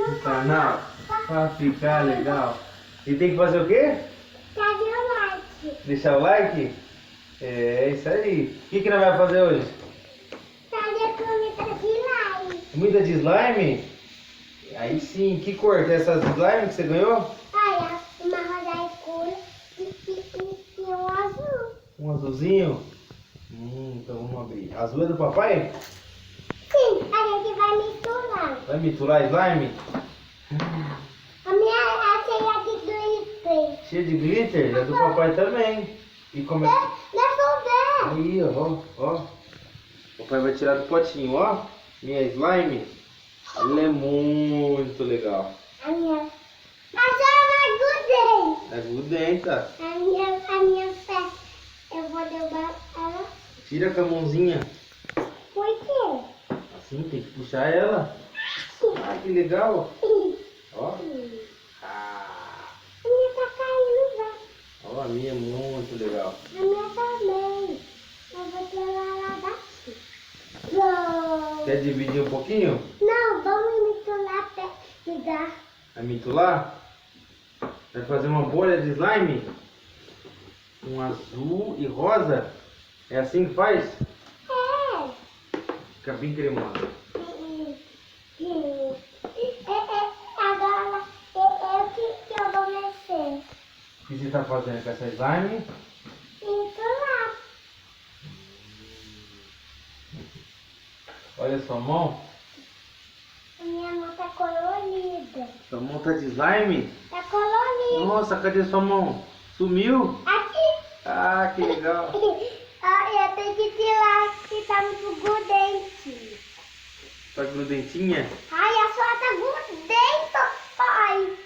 no canal pra ficar legal. E tem que fazer o quê? Cadê o like? Deixar o like? É isso aí. O que nós vamos fazer hoje? Cadê a comida de like? Comida de slime? Aí sim. Que cor que é essas slime que você ganhou? Olha, uma rosa escura e um azul. Um azulzinho? Então vamos abrir. Azul é do papai? Sim, a gente vai misturar. Vai misturar slime? A minha é cheia de glitter. Cheia de glitter? É do papai também. E como é? Deixa eu ver. Aí, ó. O papai vai tirar do potinho, ó. Minha slime. Ela é muito legal. A minha. Mas eu não grudei. É grudenta. A minha pé. Eu vou derrubar ela. Tira com a mãozinha. Por quê? Assim, tem que puxar ela. Ah, que legal. Ó. Ah. A minha tá caindo já. Ó, a minha é muito legal. A minha também. Eu vou tirar ela daqui. Não. Quer dividir um pouquinho? Não, vamos misturar até ligar. Vai mitular? Vai fazer uma bolha de slime? Um azul e rosa? É assim que faz? É. Fica bem cremosa. Agora eu que eu vou mexer. O que você está fazendo com essa slime? Misturar. Olha sua mão. A minha mão tá colorida. Sua mão tá de slime? Tá colorida. Nossa, cadê sua mão? Sumiu? Aqui. Ah, que legal. Eu tenho que tirar que tá muito grudente. Tá grudentinha? Ai, a sua tá grudenta, pai.